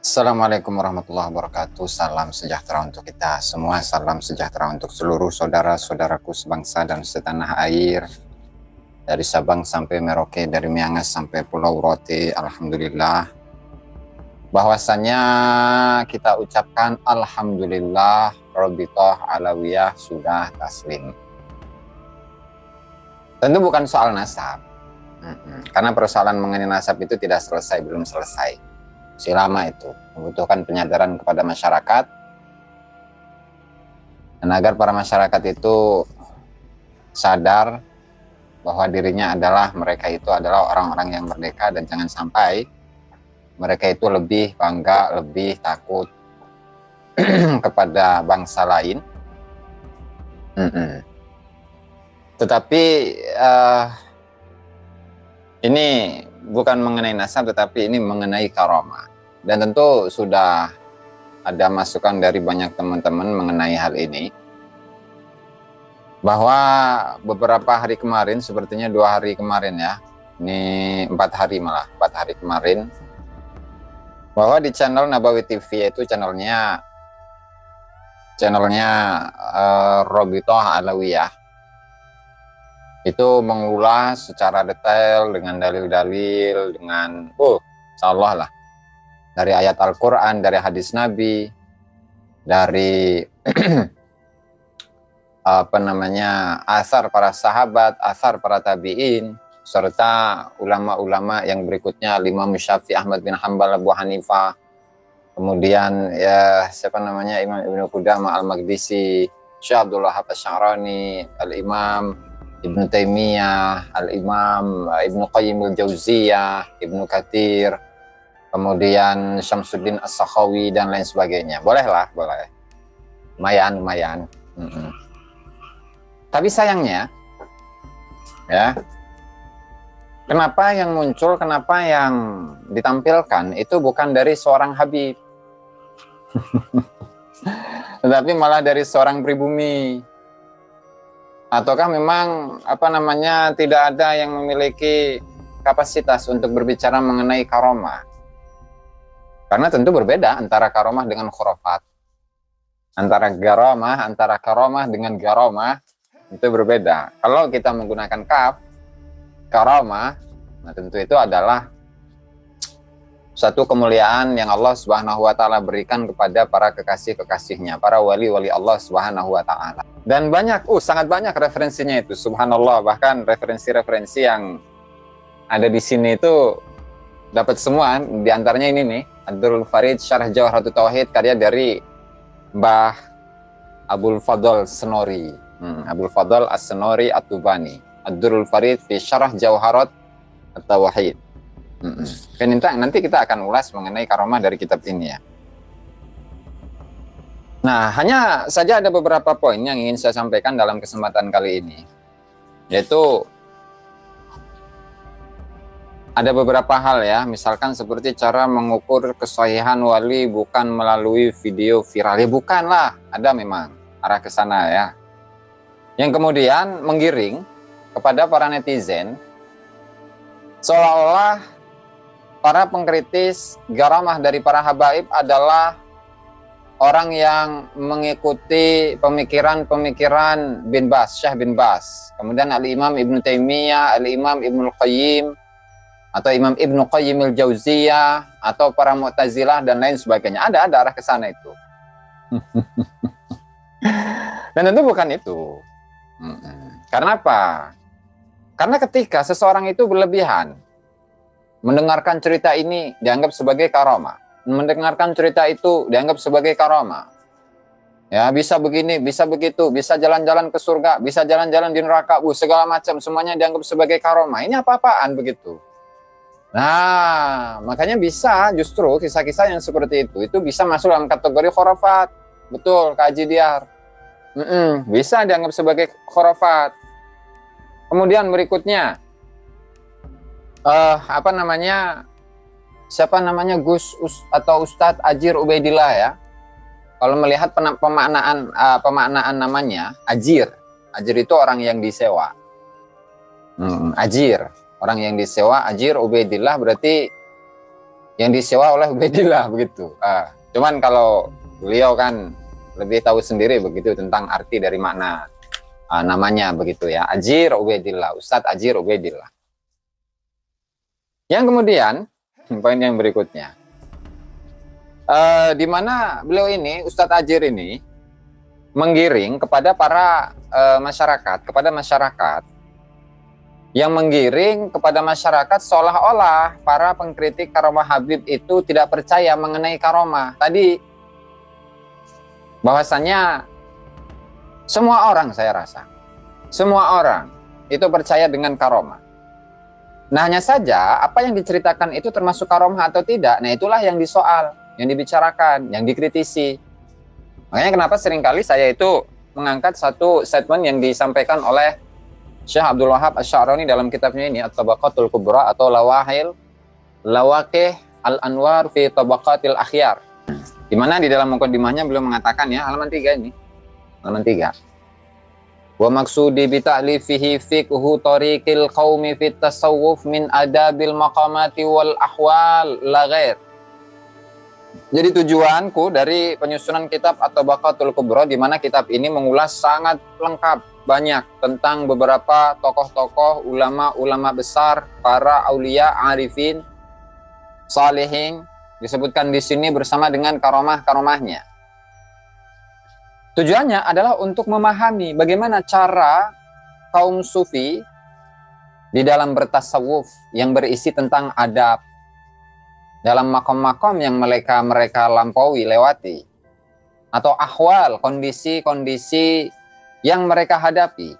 Assalamualaikum warahmatullahi wabarakatuh. Salam sejahtera untuk kita semua. Salam sejahtera untuk seluruh saudara-saudaraku sebangsa dan setanah air. Dari Sabang sampai Merauke, dari Miangas sampai Pulau Rote. Alhamdulillah. Bahwasanya kita ucapkan Alhamdulillah, Robitoh Alawiyah sudah taslim. Tentu bukan soal nasab. Karena persoalan mengenai nasab itu tidak selesai, belum selesai. Si lama itu membutuhkan penyadaran kepada masyarakat, dan agar para masyarakat itu sadar bahwa dirinya adalah, mereka itu adalah orang-orang yang merdeka, dan jangan sampai mereka itu lebih bangga, lebih takut kepada bangsa lain. Tetapi ini bukan mengenai nasab, tetapi ini mengenai karomah. Dan tentu sudah ada masukan dari banyak teman-teman mengenai hal ini. Bahwa beberapa hari kemarin, sepertinya 2 hari kemarin ya, ini 4 hari kemarin, bahwa di channel Nabawi TV, yaitu channelnya Robitoh Alawiyah, itu mengulas secara detail dengan dalil-dalil, dengan insyaallah lah, dari ayat Al-Quran, dari hadis Nabi, dari asar para sahabat, asar para tabi'in, serta ulama-ulama yang berikutnya, Imam Syafi'i, Ahmad bin Hanbal, Abu Hanifah, kemudian Imam Ibnu Qudamah Al-Maqdisi, Syekh Abdul Wahab Asy-Sya'rani, Al-Imam Ibnu Taimiyah, Al-Imam Ibnu Qayyim Al-Jauziyah, Ibnu Katsir, kemudian Syamsuddin As-Sakhawi, dan lain sebagainya. Boleh. Lumayan. Tapi sayangnya, ya, kenapa yang muncul, kenapa yang ditampilkan itu bukan dari seorang Habib, tetapi malah dari seorang pribumi. Ataukah memang tidak ada yang memiliki kapasitas untuk berbicara mengenai karomah? Karena tentu berbeda antara karomah dengan khurafat. Antara karomah dengan garomah itu berbeda. Kalau kita menggunakan kaf, karomah, nah tentu itu adalah satu kemuliaan yang Allah Subhanahu wa Ta'ala berikan kepada para kekasih-kekasihnya, para wali-wali Allah Subhanahu wa Ta'ala. Dan sangat banyak referensinya itu, subhanallah. Bahkan referensi-referensi yang ada di sini itu dapat semua. Di antaranya ini nih, Ad-Durrul Farid Syarah Jawharatul Tauhid, karya dari Mbah Abul Fadl Senori, Abul Fadl As-Senori At-Tubani, Ad-Durrul Farid fi Syarah Jawharat At-Tauhid. Nanti kita akan ulas mengenai karomah dari kitab ini ya. Nah, hanya saja ada beberapa poin yang ingin saya sampaikan dalam kesempatan kali ini, yaitu ada beberapa hal ya, misalkan seperti cara mengukur kesahihan wali bukan melalui video viral. Ya bukanlah, ada memang arah ke sana ya. Yang kemudian menggiring kepada para netizen seolah-olah para pengkritis garamah dari para habaib adalah orang yang mengikuti pemikiran bin Baz, Syekh bin Baz. Kemudian Al-Imam Ibnu Taimiyah, Al-Imam Ibnu Qayyim, atau Imam Ibnu Qayyim Al-Jauziyah, atau para Mu'tazilah, dan lain sebagainya. Ada arah ke sana itu. Dan tentu bukan itu. Karena apa? Karena ketika seseorang itu berlebihan, mendengarkan cerita ini dianggap sebagai karomah, mendengarkan cerita itu dianggap sebagai karomah. Ya, bisa begini, bisa begitu, bisa jalan-jalan ke surga, bisa jalan-jalan di neraka, segala macam, semuanya dianggap sebagai karomah. Ini apa-apaan begitu? Nah, makanya bisa justru kisah-kisah yang seperti itu bisa masuk dalam kategori khurafat. Betul, Kak Haji Diar. Bisa dianggap sebagai khurafat. Kemudian berikutnya, Gus atau Ustadz Ajir Ubaidillah ya. Kalau melihat pemaknaan namanya Ajir itu orang yang disewa. Ajir, orang yang disewa. Ajir Ubaidillah berarti yang disewa oleh Ubaidillah begitu. Cuman kalau beliau kan lebih tahu sendiri begitu tentang arti dari makna namanya begitu ya. Ajir Ubaidillah, Ustadz Ajir Ubaidillah. Yang kemudian poin yang berikutnya, di mana beliau ini Ustadz Ajir ini menggiring kepada para masyarakat, yang menggiring kepada masyarakat seolah-olah para pengkritik karomah Habib itu tidak percaya mengenai karomah. Tadi bahwasannya semua orang, saya rasa semua orang itu percaya dengan karomah. Nah, hanya saja apa yang diceritakan itu termasuk karomah atau tidak. Nah, itulah yang disoal, yang dibicarakan, yang dikritisi. Makanya kenapa seringkali saya itu mengangkat satu statement yang disampaikan oleh Syekh Abdul Wahab Asy-Sya'rani dalam kitabnya ini At-Tabaqatul Kubra atau Lawaqih Al-Anwar fi Tabaqatil Akhyar. Di mana di dalam muqaddimahnya beliau mengatakan ya, halaman 3 ini. Halaman 3. Wa maksudi bi ta'lifihi fiqhu tariqil qaumi fit tasawuf min adabil maqamati wal ahwal la ghair. Jadi tujuanku dari penyusunan kitab At-Tabaqatul Kubra, di mana kitab ini mengulas sangat lengkap banyak tentang beberapa tokoh-tokoh ulama-ulama besar, para aulia, arifin, salihin, disebutkan di sini bersama dengan karomah-karomahnya. Tujuannya adalah untuk memahami bagaimana cara kaum sufi di dalam bertasawuf yang berisi tentang adab dalam makom-makom yang mereka lampaui, lewati, atau ahwal, kondisi-kondisi yang mereka hadapi.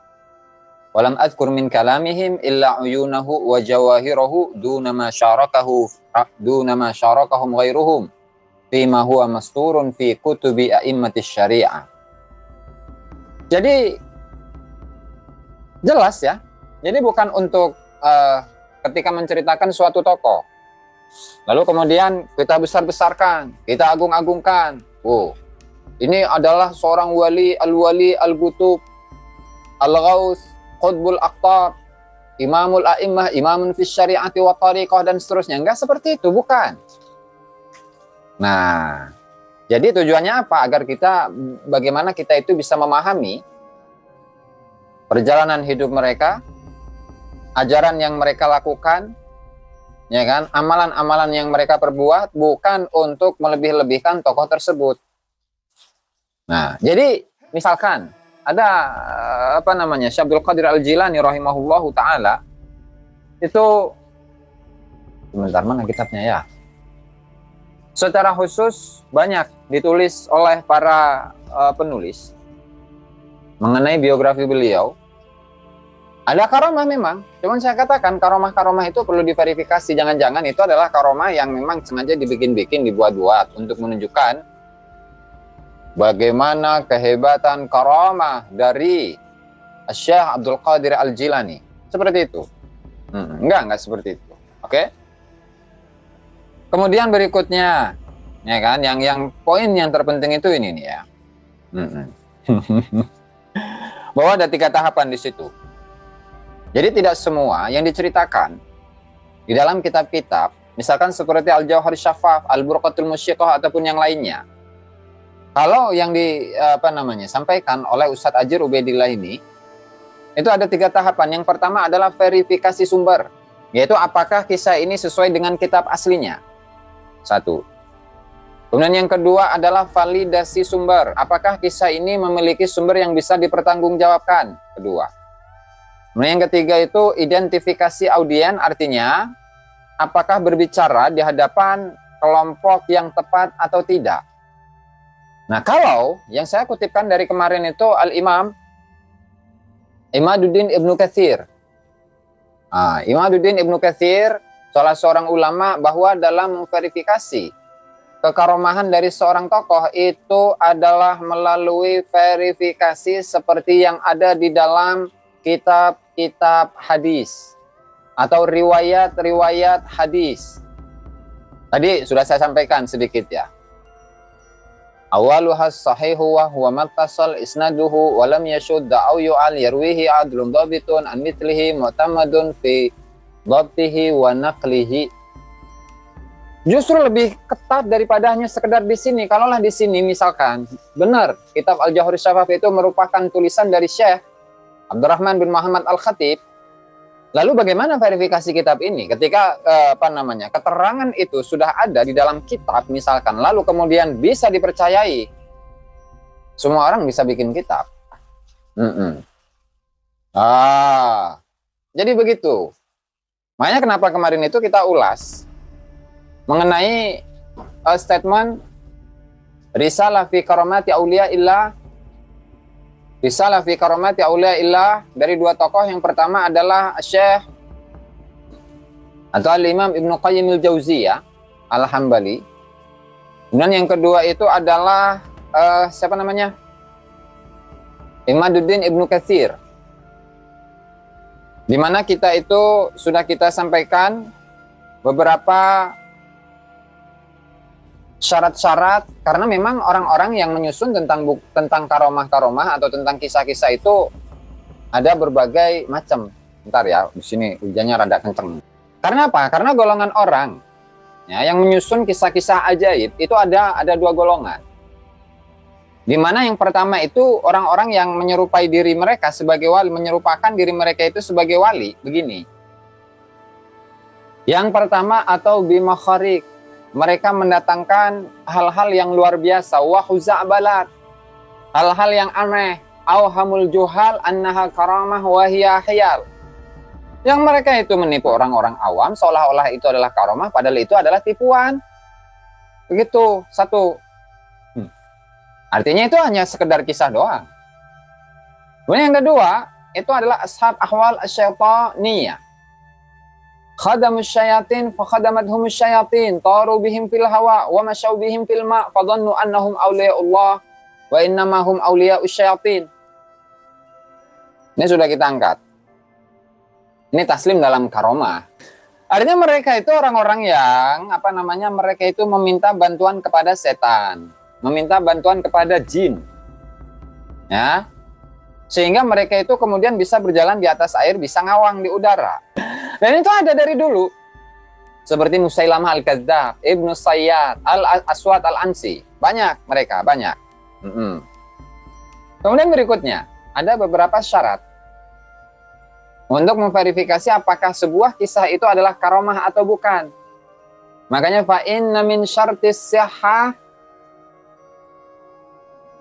Walam adkur min kalamihim illa uyunahu wa jawahirahu duna ma syarakahum ghairuhum fima huwa masturun fi kutubi a'immatis syariah. Jadi jelas ya. Jadi bukan untuk ketika menceritakan suatu tokoh lalu kemudian kita besar-besarkan, kita agung-agungkan. Oh, ini adalah seorang wali al-Qutub, al-Ghaus, Qutbul Aqtab, Imamul A'immah, Imamun fis syari'ati wa tariqah, dan seterusnya. Enggak seperti itu, bukan. Nah, jadi tujuannya apa? Agar bagaimana kita itu bisa memahami perjalanan hidup mereka, ajaran yang mereka lakukan, ya kan, amalan-amalan yang mereka perbuat, bukan untuk melebih-lebihkan tokoh tersebut. Nah, jadi misalkan ada Syekh Abdul Qadir Al-Jilani rahimahullahu taala, itu sebentar, mana kitabnya ya? Secara khusus banyak ditulis oleh para penulis mengenai biografi beliau. Ada karomah memang, cuman saya katakan karomah-karomah itu perlu diverifikasi. Jangan-jangan itu adalah karomah yang memang sengaja dibikin-bikin, dibuat-buat untuk menunjukkan bagaimana kehebatan karomah dari Syekh Abdul Qadir Al-Jilani. Seperti itu. Enggak seperti itu. Oke? Kemudian berikutnya, ya kan, yang poin yang terpenting itu ini nih ya. Bahwa ada 3 tahapan di situ. Jadi tidak semua yang diceritakan di dalam kitab-kitab, misalkan seperti Al-Jauhar Syafaf, Al-Burqatul Musyiqah, ataupun yang lainnya, kalau yang sampaikan oleh Ustadz Ajir Ubaidillah ini, itu ada 3 tahapan. Yang pertama adalah verifikasi sumber, yaitu apakah kisah ini sesuai dengan kitab aslinya. 1. Kemudian yang kedua adalah validasi sumber. Apakah kisah ini memiliki sumber yang bisa dipertanggungjawabkan? Kedua. Kemudian yang ketiga itu identifikasi audien, artinya apakah berbicara di hadapan kelompok yang tepat atau tidak. Nah, kalau yang saya kutipkan dari kemarin itu Al-Imam Imaduddin Ibnu Katsir. Imaduddin Ibnu Katsir, salah seorang ulama, bahwa dalam memverifikasi kekaromahan dari seorang tokoh itu adalah melalui verifikasi seperti yang ada di dalam kitab-kitab hadis atau riwayat-riwayat hadis. Tadi sudah saya sampaikan sedikit ya. Awaluhas sahihu wa huwa mattasal isnaduhu wa lam yashudda aw yu'al yarwihi adlun dhabitun an mithlihi mu'tamadun fi dhabtihi wa naqlihi. Justru lebih ketat daripada hanya sekedar di sini. Kalaulah di sini misalkan benar kitab Al-Jauhari Syafaf itu merupakan tulisan dari Syekh Abdurrahman bin Muhammad Al-Khatib, lalu bagaimana verifikasi kitab ini ketika keterangan itu sudah ada di dalam kitab misalkan, lalu kemudian bisa dipercayai? Semua orang bisa bikin kitab. Jadi begitu. Makanya kenapa kemarin itu kita ulas mengenai statement Risalah fi Karamati Auliya Illah, Risalah fi Karamati Auliya Illah dari dua tokoh. Yang pertama adalah Syekh atau Al-Imam Ibnu Qayyim Al-Jauziyah Al-Hambali. Dan yang kedua itu adalah siapa namanya? Imaduddin Ibnu Katsir. Di mana kita itu sudah kita sampaikan beberapa syarat-syarat, karena memang orang-orang yang menyusun tentang karomah-karomah atau tentang kisah-kisah itu ada berbagai macam. Bentar ya, di sini hujannya rada kenceng. Karena apa? Karena golongan orang ya, yang menyusun kisah-kisah ajaib itu ada dua golongan. Di mana yang pertama itu orang-orang yang menyerupai diri mereka sebagai wali, menyerupakan diri mereka itu sebagai wali. Begini. Yang pertama atau bimakharik, mereka mendatangkan hal-hal yang luar biasa, wahuza'balat, hal-hal yang aneh, awhamul juhal annaha karamah wahiyah khayal. Yang mereka itu menipu orang-orang awam seolah-olah itu adalah karamah, padahal itu adalah tipuan. Begitu, satu. Artinya itu hanya sekedar kisah doang. Kemudian yang kedua, itu adalah ashab ahwal asyaitaniyah. Khadamus syayatin fa khadamadhumus syayatin taru bihim fil hawa wa masyaw bihim fil ma fa dhannu annahum awliyaullah wa innamahum awliya'us syayatin. Ini sudah kita angkat. Ini taslim dalam karomah. Artinya mereka itu orang-orang yang mereka itu meminta bantuan kepada setan, meminta bantuan kepada jin. Ya. Sehingga mereka itu kemudian bisa berjalan di atas air, bisa ngawang di udara. Dan itu ada dari dulu. Seperti Musailamah Al-Kadzdzab, Ibnu Sayyad, Al-Aswad Al-Ansi. Banyak mereka, banyak. Kemudian berikutnya, ada beberapa syarat untuk memverifikasi apakah sebuah kisah itu adalah karomah atau bukan. Makanya fa inna min syartis sihhah.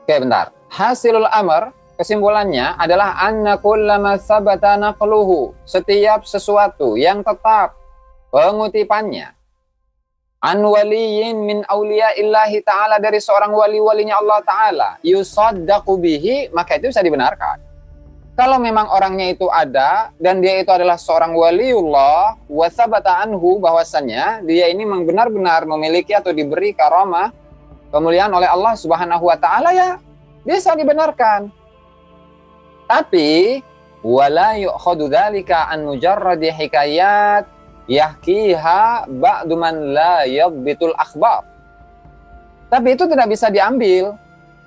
Oke, bentar. Hasilul amr, kesimpulannya adalah anna kullama sabata naqluhu, setiap sesuatu yang tetap pengutipannya an waliyin min auliya illahi ta'ala, dari seorang wali-walinya Allah ta'ala, yusaddaqu bihi, maka itu bisa dibenarkan. Kalau memang orangnya itu ada dan dia itu adalah seorang waliullah wa sabata anhu, bahwasannya dia ini memang benar-benar memiliki atau diberi karamah, kemuliaan oleh Allah Subhanahu wa taala, ya bisa dibenarkan. Tapi wala yu'khadhu dzalika an mujarradi hikayat yahkiha ba'du man la yadbitul akhbar. Tapi itu tidak bisa diambil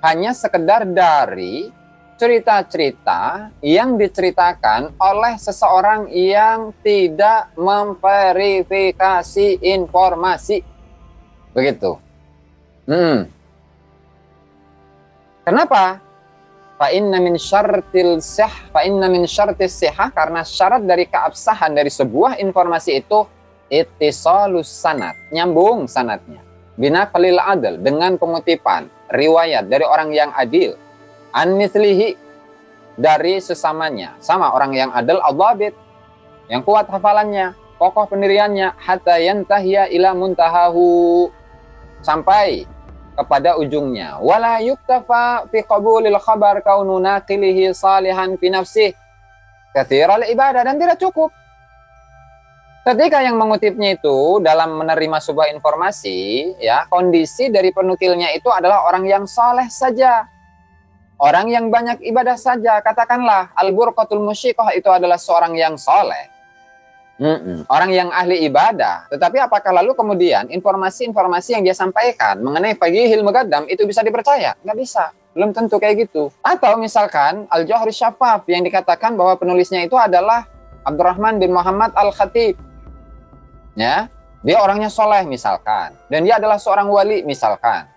hanya sekedar dari cerita-cerita yang diceritakan oleh seseorang yang tidak memverifikasi informasi. Begitu. Kenapa? Fa inna min syartis sihah, karena syarat dari keabsahan dari sebuah informasi itu ittisalus sanad, nyambung sanadnya, binaqlil adl, dengan pengutipan riwayat dari orang yang adil, an mithlihi, dari sesamanya, sama orang yang adil, adhabit, yang kuat hafalannya, kokoh pendiriannya, hatta yantahiya ila muntahahu, sampai kepada ujungnya. Wala yuktafa fi qabulil khabar kaunu naqilihi salihan fi nafsih katsiral ibadah, dan tidak cukup ketika yang mengutipnya itu dalam menerima sebuah informasi, ya, kondisi dari penukilnya itu adalah orang yang saleh saja, orang yang banyak ibadah saja. Katakanlah al-burqatul musyiqah itu adalah seorang yang saleh, orang yang ahli ibadah, tetapi apakah lalu kemudian informasi-informasi yang dia sampaikan mengenai faqihil muqaddam itu bisa dipercaya? Nggak bisa, belum tentu kayak gitu. Atau misalkan Al-Jauhari Syafaf yang dikatakan bahwa penulisnya itu adalah Abdurrahman bin Muhammad Al-Khatib, ya, Dia orangnya soleh misalkan, dan dia adalah seorang wali misalkan.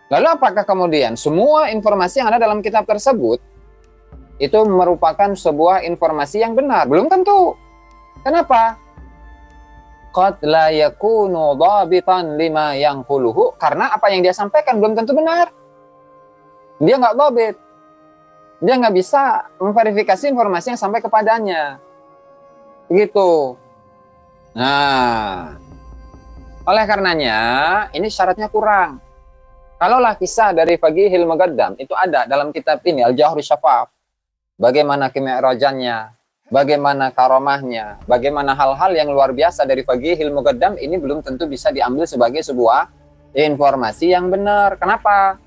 Lalu apakah kemudian semua informasi yang ada dalam kitab tersebut itu merupakan sebuah informasi yang benar? Belum tentu. Kenapa? Qad la yakunu dhabitan lima yanquluhu, karena apa yang dia sampaikan belum tentu benar. Dia nggak dhabit. Dia nggak bisa memverifikasi informasi yang sampai kepadanya. Begitu. Nah, oleh karenanya ini syaratnya kurang. Kalaulah kisah dari Faqihil Muqaddam itu ada dalam kitab ini Al-Jawhar Syafaf, bagaimana kemi'rajannya, bagaimana karomahnya, bagaimana hal-hal yang luar biasa dari Faqihil Muqaddam, ini belum tentu bisa diambil sebagai sebuah informasi yang benar. Kenapa?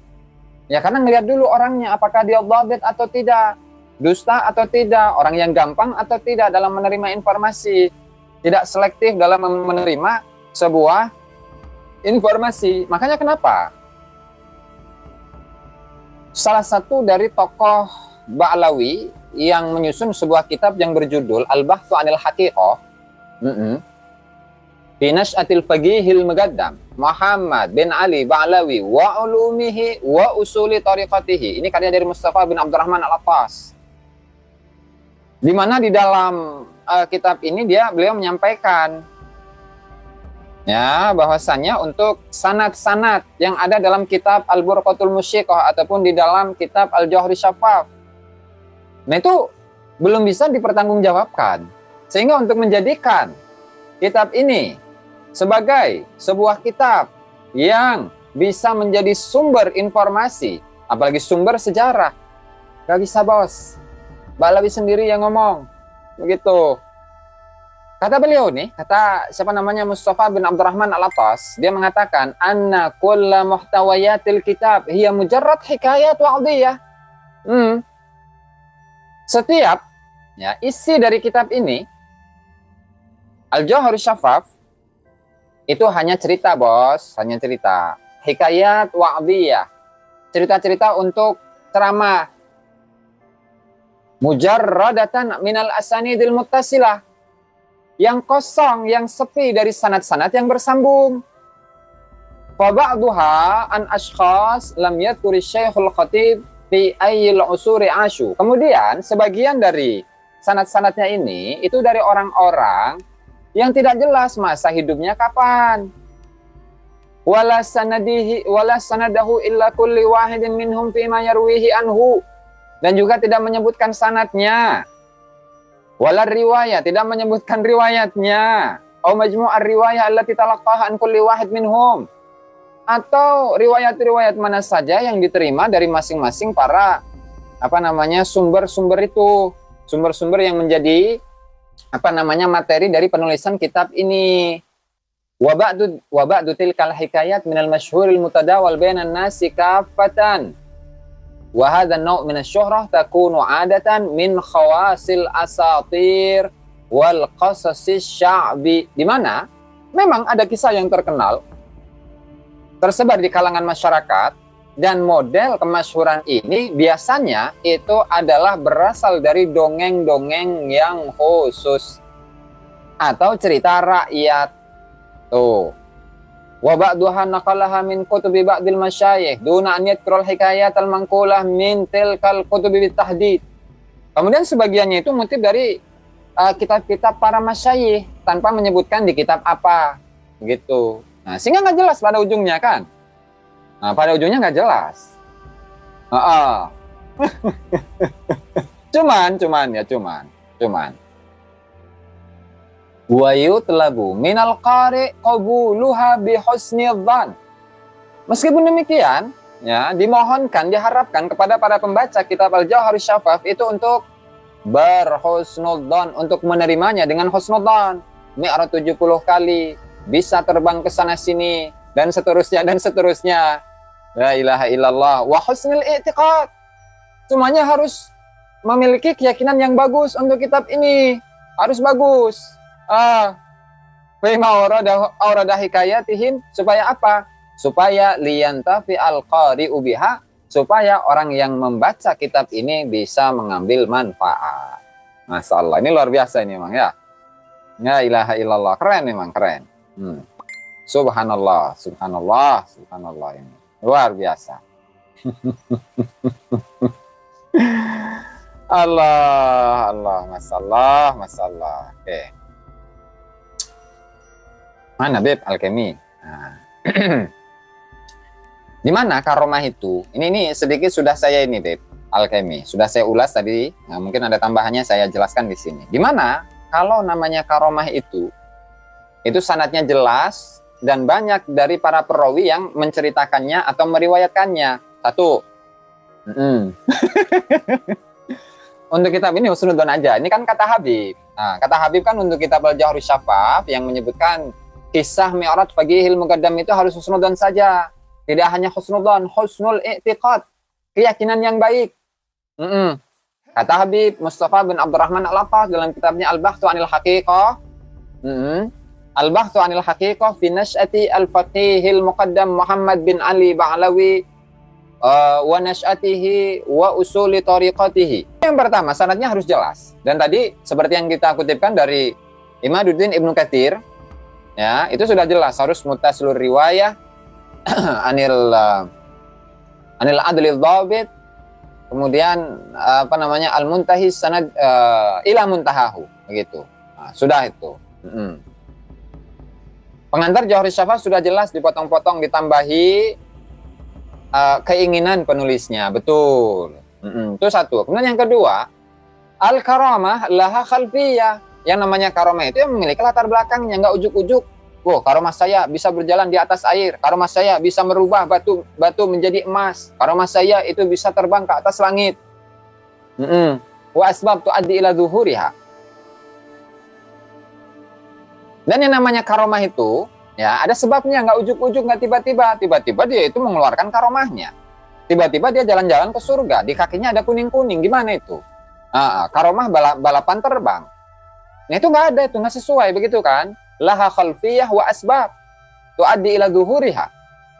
Ya karena ngelihat dulu orangnya, apakah dia dhabit atau tidak, dusta atau tidak, orang yang gampang atau tidak dalam menerima informasi, tidak selektif dalam menerima sebuah informasi. Makanya kenapa salah satu dari tokoh Ba'lawi yang menyusun sebuah kitab yang berjudul Al-Bahthu 'anil Haqiqah, fi Nash'atil Faqihil Muqaddam Muhammad bin Ali Ba'lawi wa ulumihi wa usuli tariqatihi. Ini karya dari Mustafa bin Abdurrahman Al-Attas. Di mana di dalam kitab ini beliau menyampaikan ya bahwasanya untuk sanad-sanad yang ada dalam kitab Al-Burqatul Musyiqah ataupun di dalam kitab Al-Jawhar Syafaf, nah itu belum bisa dipertanggungjawabkan. Sehingga untuk menjadikan kitab ini sebagai sebuah kitab yang bisa menjadi sumber informasi, apalagi sumber sejarah, gak bisa, bos. Ba'lawi sendiri yang ngomong begitu. Kata beliau nih, kata siapa namanya, Mustafa bin Abdurrahman Al-Attas, dia mengatakan anna kulla muhtawayatil kitab hiya mujarrad hikayat wa'diyah. Setiap ya isi dari kitab ini Al-Jawhar Syafaf itu hanya cerita, bos, hanya cerita. Hikayat wa'diyah, cerita-cerita untuk ceramah. Mujarradatan minal asanidil muttasilah, yang kosong, yang sepi dari sanad-sanad yang bersambung. Fa ba'duha an ashkhas lam yadhkuri Syekhul Khatib fi ayyil usuri asyu. Kemudian sebagian dari sanad-sanadnya ini itu dari orang-orang yang tidak jelas masa hidupnya kapan. Wala sanadahu illa kulli wahidin minhum fi ma yarwihi anhu. Dan juga tidak menyebutkan sanadnya. Wala riwayat, tidak menyebutkan riwayatnya. Au majmu'ar riwayah allati talaqqaha an kulli wahid minhum. Atau riwayat-riwayat mana saja yang diterima dari masing-masing para sumber-sumber itu, sumber-sumber yang menjadi materi dari penulisan kitab ini. Wa ba'du tilkal hikayat minal masyhuril mutadawal bainan nasi kaffatan. Wa hadha an-naw' min asy-syuhrah takunu 'adatan min khawasil asatir wal qasasis sya'bi, di mana memang ada kisah yang terkenal tersebar di kalangan masyarakat, dan model kemasyhuran ini biasanya itu adalah berasal dari dongeng-dongeng yang khusus atau cerita rakyat. Tuh. Wa ba'duha naqalaha min kutubi ba'dil masyayikh duna an yadhkurul hikayat al-manqulah min tilkal kutubi bitahdid. Kemudian sebagiannya itu mengutip dari kitab-kitab para masyayikh tanpa menyebutkan di kitab apa gitu. Nah, sehingga nggak jelas pada ujungnya kan. Nah, pada ujungnya nggak jelas. Cuman. Wa yutlabu minal qari qabuluha bi husnidzan. Meskipun demikian, ya, dimohonkan, diharapkan kepada para pembaca kitab Al-Jawhar Syafaf itu untuk berhusnudzan, untuk menerimanya dengan husnudzan. Mi'raj 70 kali, bisa terbang ke sana sini, dan seterusnya. La ilaha illallah. Wa husnul i'tiqad. Semuanya harus memiliki keyakinan yang bagus untuk kitab ini. Harus bagus. Fima aurada hikayatihim, supaya apa? Supaya liyantafi al-qari'u biha, supaya orang yang membaca kitab ini bisa mengambil manfaat. Masya Allah, ini luar biasa ini memang ya. La ilaha illallah, keren memang, keren. Hmm. Subhanallah, subhanallah, subhanallah, ini luar biasa. Allah, Allah, masalah, masalah. Oke. Mana Beb Alkemi? Nah. Di mana karomah itu? Ini sedikit sudah saya ini Beb Alkemi. Sudah saya ulas tadi. Nah, mungkin ada tambahannya saya jelaskan di sini. Di mana kalau namanya karomah itu sanadnya jelas dan banyak dari para perawi yang menceritakannya atau meriwayatkannya. Satu. Untuk kitab ini husnudzon aja. Ini kan kata Habib. Nah, kata Habib kan untuk kitab Al-Jauhari Syafaf yang menyebutkan kisah Mi'raj Faqihil Muqaddam itu harus husnudzon saja. Tidak hanya husnudzon, husnul i'tiqad, keyakinan yang baik. Kata Habib Mustafa bin Abdurrahman Al-Atas dalam kitabnya Al-Bahthu 'anil Haqiqah. Al-Bahthu 'anil Haqiqah fi Nash'ati Al-Faqihil Muqaddam Muhammad bin Ali Ba'alawi wa nash'atihi wa usuli tariqatihi. Yang pertama, sanadnya harus jelas. Dan tadi seperti yang kita kutipkan dari Imaduddin Ibnu Katsir, ya, itu sudah jelas harus muttasilur riwayah anil adlil dhabit, kemudian al-muntahi sanad ila muntahahu, begitu. Nah, sudah itu. Pengantar Jauhari Syafaf sudah jelas, dipotong-potong, ditambahi keinginan penulisnya, betul. Itu satu. Kemudian yang kedua, al-karamah laha khalfiyah. Yang namanya karamah itu yang memiliki latar belakangnya, nggak ujuk-ujuk. Oh, karamah saya bisa berjalan di atas air. Karamah saya bisa merubah batu menjadi emas. Karamah saya itu bisa terbang ke atas langit. Wa asbab tuaddi ila zuhuriha. Dan yang namanya karamah itu, ya, ada sebabnya, nggak ujuk-ujuk, nggak tiba-tiba dia itu mengeluarkan karomahnya. Tiba-tiba dia jalan-jalan ke surga, di kakinya ada kuning-kuning, gimana itu? Karomah balapan terbang. Nah, itu nggak ada, itu nggak sesuai, begitu kan? Laha khalfiyah wa asbab tuaddi ila zuhuriha,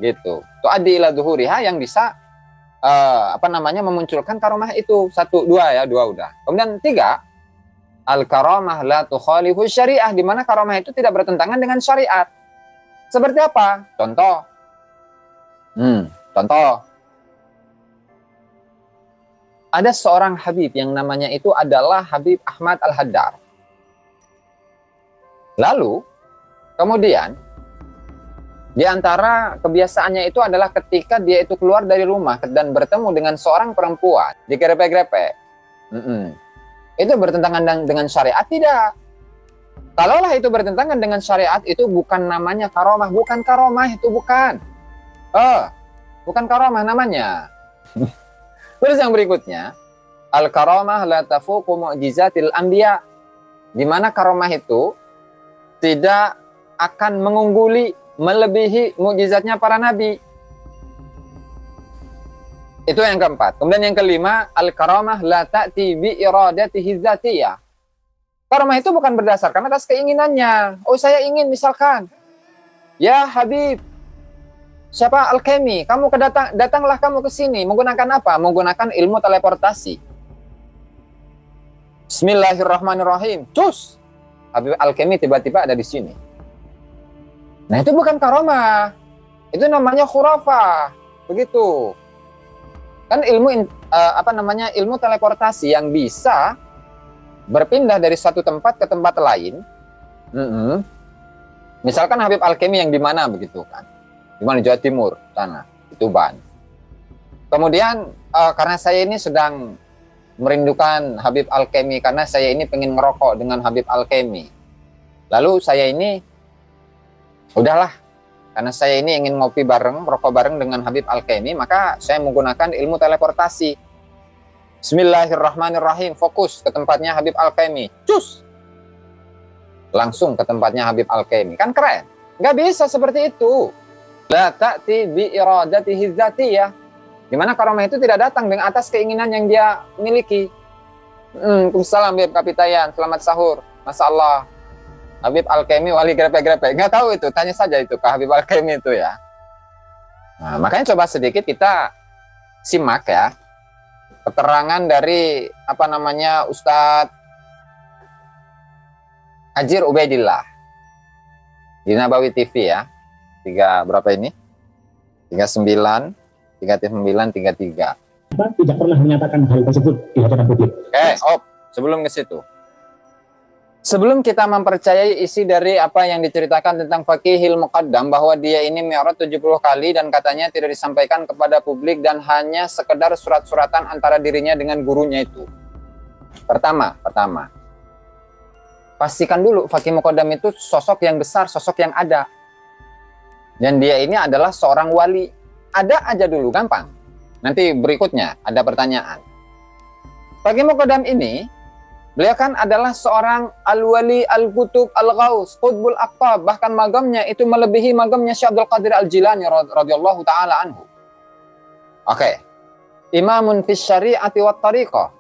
gitu. Tuaddi ila zuhuriha yang bisa memunculkan karomah itu. Satu, dua udah. Kemudian tiga, al-karamah la tukhalifu syariah, di mana karomah itu tidak bertentangan dengan syariat. Seperti apa? Contoh. Ada seorang Habib yang namanya itu adalah Habib Ahmad Al-Haddar. Lalu, kemudian, di antara kebiasaannya itu adalah ketika dia itu keluar dari rumah dan bertemu dengan seorang perempuan, digrepe-grepe. Itu bertentangan dengan syariat? Tidak. Kalaulah itu bertentangan dengan syariat, itu bukan namanya karomah. Bukan karomah, itu bukan. Bukan karomah namanya. Terus yang berikutnya, al-karomah la tafuqu mu'jizatil anbiya. Di mana karomah itu tidak akan mengungguli, melebihi mukjizatnya para nabi. Itu yang keempat. Kemudian yang kelima, al-karamah la ta'ti bi iradatihi dzatiyah. Karamah itu bukan berdasarkan atas keinginannya. Oh, saya ingin misalkan, ya Habib, siapa Alkemi, kamu datanglah kamu ke sini. Menggunakan apa? Menggunakan ilmu teleportasi. Bismillahirrahmanirrahim. Cus, Habib Alkemi tiba-tiba ada di sini. Nah, itu bukan karamah. Itu namanya khurafah. Begitu. Kan ilmu teleportasi yang bisa berpindah dari satu tempat ke tempat lain. Misalkan Habib Alkemi yang di mana begitu kan? Di mana? Jawa Timur, sana, di Tuban. Kemudian karena saya ini sedang merindukan Habib Alkemi, karena saya ini pengen ngerokok dengan Habib Alkemi. Lalu saya ini, udahlah, karena saya ini ingin ngopi bareng, rokok bareng dengan Habib Alkemi, maka saya menggunakan ilmu teleportasi. Bismillahirrahmanirrahim, fokus ke tempatnya Habib Alkemi. Cus! Langsung ke tempatnya Habib Alkemi. Kan keren? Nggak bisa seperti itu. La ta'ti bi iradatihi dzatiyah. Dimana karamah itu tidak datang dengan atas keinginan yang dia miliki. Waalaikumsalam Habib Kapitayan, selamat sahur. Masya Allah. Habib Alkemi wali grepe-grepe. Nggak tahu itu, tanya saja itu ke Habib Alkemi itu ya. Nah, makanya coba sedikit kita simak ya keterangan dari Ustadz Hajir Ubaidillah. Di Nabawi TV ya. Berapa ini? 39, 33. Tidak pernah menyatakan hal tersebut di hadapan publik. Sebelum ke situ. Sebelum kita mempercayai isi dari apa yang diceritakan tentang Faqihil Muqaddam, bahwa dia ini mi'raj 70 kali dan katanya tidak disampaikan kepada publik dan hanya sekedar surat-suratan antara dirinya dengan gurunya itu. Pertama, pastikan dulu Faqih Muqaddam itu sosok yang besar, sosok yang ada. Dan dia ini adalah seorang wali. Ada aja dulu, gampang. Nanti berikutnya ada pertanyaan. Faqih Muqaddam ini, beliau kan adalah seorang al-wali, al-qutub, al-ghaus, qutbul aqtab, bahkan magamnya itu melebihi magamnya Syekh Abdul Qadir Al-Jilani radhiyallahu taala anhu. Oke. Imamun fis syari'ati wat tariqah.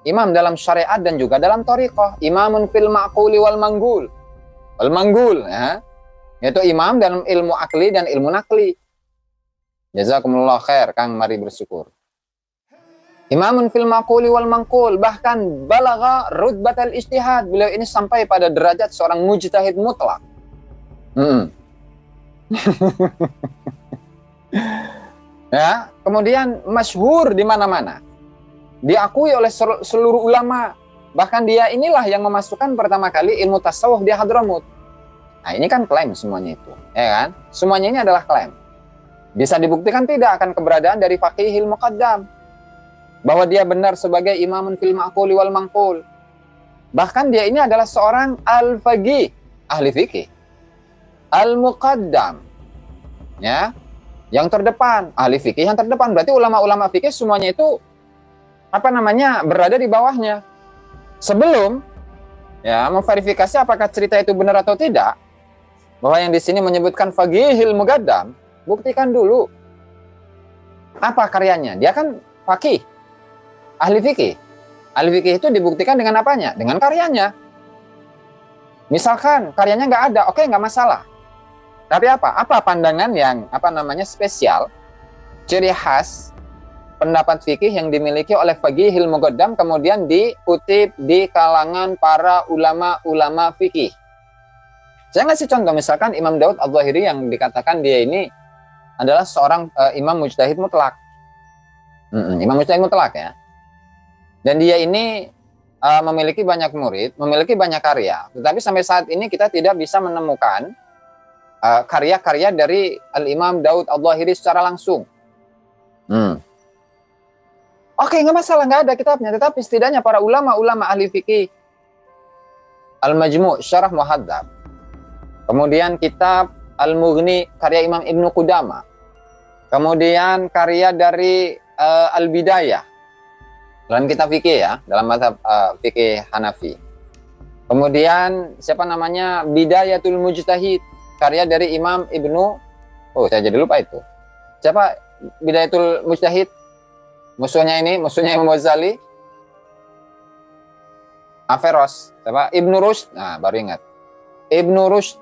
Imam dalam syariat dan juga dalam tariqah. Imamun fil ma'quli wal manggul. Wal manggul, ya. Yaitu imam dalam ilmu akli dan ilmu nakli. Jazakumullah khair, Kang, mari bersyukur. Imamun fil maquli wal manqul, bahkan balagha rutbatal ijtihad. Beliau ini sampai pada derajat seorang mujtahid mutlak. Ya, kemudian masyhur di mana-mana. Diakui oleh seluruh ulama. Bahkan dia inilah yang memasukkan pertama kali ilmu tasawuf di Hadramut. Nah, ini kan klaim semuanya itu, ya kan? Semuanya ini adalah klaim. Bisa dibuktikan tidak akan keberadaan dari Faqihil Muqaddam, bahwa dia benar sebagai imamun fil ma'quli wal manqul. Bahkan dia ini adalah seorang al-faqih, ahli fikih. Al-muqaddam, ya, yang terdepan, ahli fikih yang terdepan. Berarti ulama-ulama fikih semuanya itu berada di bawahnya. Sebelum ya memverifikasi apakah cerita itu benar atau tidak, bahwa yang di sini menyebutkan Faqihil Muqaddam, buktikan dulu apa karyanya. Dia kan faqih, ahli fikih. Ahli fikih itu dibuktikan dengan apanya? Dengan karyanya. Misalkan karyanya nggak ada, oke, nggak masalah. Tapi apa pandangan yang spesial, ciri khas pendapat fikih yang dimiliki oleh Faqihil Muqaddam kemudian dikutip di kalangan para ulama-ulama fikih. Saya ngasih contoh, misalkan Imam Daud Al-Zahiri yang dikatakan dia ini adalah seorang imam mujtahid mutlak. Imam mujtahid mutlak, ya. Dan dia ini memiliki banyak murid, memiliki banyak karya. Tetapi sampai saat ini kita tidak bisa menemukan karya-karya dari Al-Imam Daud Al-Zahiri secara langsung. Oke, nggak masalah, nggak ada kitabnya. Tetapi setidaknya para ulama-ulama ahli fikih, Al-Majmu' Syarah Muhadzab, kemudian kitab Al-Mughni karya Imam Ibnu Qudamah, kemudian karya dari Al-Bidayah dalam kitab fikih, ya, dalam mazhab fikih Hanafi. Kemudian Bidayatul Mujtahid karya dari Imam Ibnu, saya jadi lupa itu. Siapa Bidayatul Mujtahid? Musuhnya Imam Ghazali. Averroes. Siapa? Ibnu Rushd. Nah, baru ingat. Ibnu Rushd.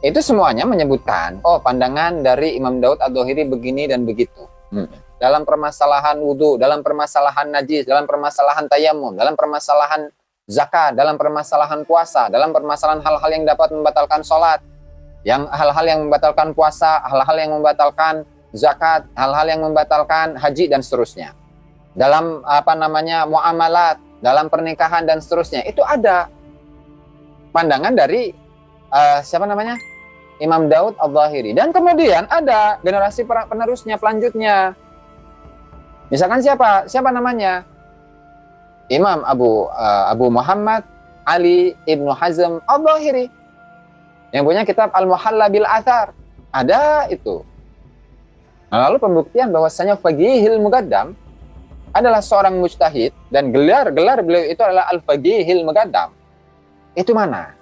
Itu semuanya menyebutkan, pandangan dari Imam Daud Al-Zahiri begini dan begitu. Dalam permasalahan wudhu, dalam permasalahan najis, dalam permasalahan tayamum, dalam permasalahan zakat, dalam permasalahan puasa, dalam permasalahan hal-hal yang dapat membatalkan sholat, hal-hal yang membatalkan puasa, hal-hal yang membatalkan zakat, hal-hal yang membatalkan haji dan seterusnya. Dalam muamalat, dalam pernikahan dan seterusnya. Itu ada pandangan dari Imam Daud Al-Zahiri. Dan kemudian ada generasi penerusnya, pelanjutnya. Misalkan siapa namanya? Imam Abu Muhammad Ali Ibnu Hazm Al-Zahiri, yang punya kitab Al-Muhalla bil Athar. Ada itu. Lalu pembuktian bahwasanya Faqihil Muqaddam adalah seorang mujtahid dan gelar beliau itu adalah Al-Faqihil Muqaddam. Itu mana?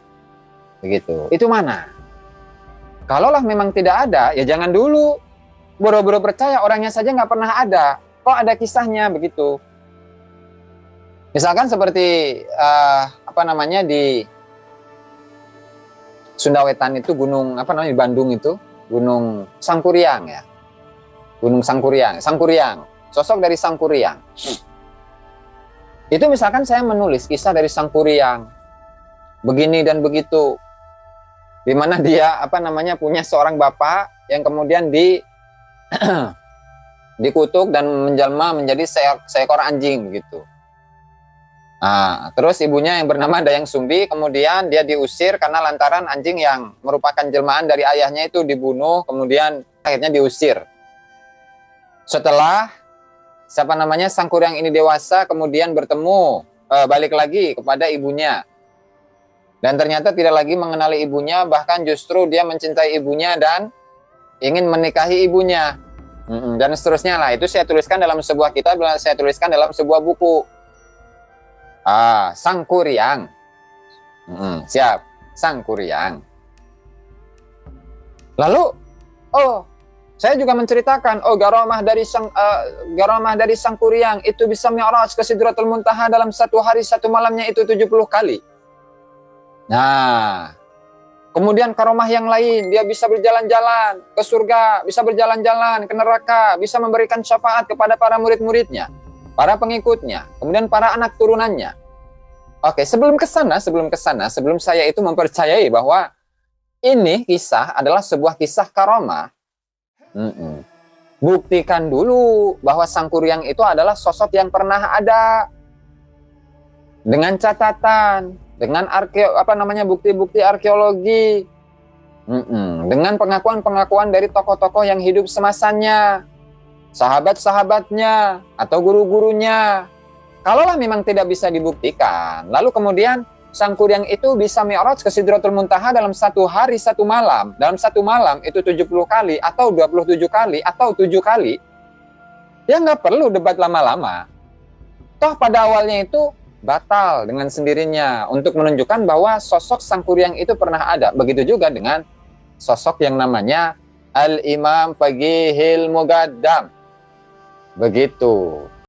Begitu. Itu mana? Kalaulah memang tidak ada, ya jangan dulu boro-boro percaya, orangnya saja nggak pernah ada. Kok ada kisahnya begitu? Misalkan seperti di Sunda Wetan itu gunung di Bandung itu Gunung Sangkuriang, ya. Gunung Sangkuriang, sosok dari Sangkuriang. Itu misalkan saya menulis kisah dari Sangkuriang, begini dan begitu. di mana dia punya seorang bapak yang kemudian dikutuk dan menjelma menjadi seekor anjing begitu. Nah, terus ibunya yang bernama Dayang Sumbi kemudian dia diusir karena lantaran anjing yang merupakan jelmaan dari ayahnya itu dibunuh, kemudian akhirnya diusir. Setelah Sang Kuryang ini dewasa, kemudian bertemu balik lagi kepada ibunya. Dan ternyata tidak lagi mengenali ibunya, bahkan justru dia mencintai ibunya dan ingin menikahi ibunya. Dan seterusnya lah. Itu saya tuliskan dalam sebuah kitab, saya tuliskan dalam sebuah buku. Sang Kuryang. Siap, Sang Kuryang. Lalu, saya juga menceritakan, garomah dari Sang Kuryang itu bisa mi'raj ke Sidratul Muntaha dalam satu hari satu malamnya itu 70 kali. Nah, kemudian karomah yang lain, dia bisa berjalan-jalan ke surga, bisa berjalan-jalan ke neraka, bisa memberikan syafaat kepada para murid-muridnya, para pengikutnya, kemudian para anak turunannya. Oke, sebelum saya itu mempercayai bahwa ini kisah adalah sebuah kisah karomah. Buktikan dulu bahwa Sang Kuryang itu adalah sosok yang pernah ada, dengan catatan, dengan bukti-bukti arkeologi, dengan pengakuan-pengakuan dari tokoh-tokoh yang hidup semasanya, sahabat-sahabatnya atau guru-gurunya. Kalaulah memang tidak bisa dibuktikan, lalu kemudian Sang Kuryang itu bisa mi'raj ke Sidratul Muntaha dalam satu hari satu malam. Dalam satu malam itu 70 kali atau 27 kali atau 7 kali. Ya nggak perlu debat lama-lama. Toh pada awalnya itu batal dengan sendirinya untuk menunjukkan bahwa sosok Sang Kuryang itu pernah ada. Begitu juga dengan sosok yang namanya Al-Imam Faqihil Mugaddam. Begitu.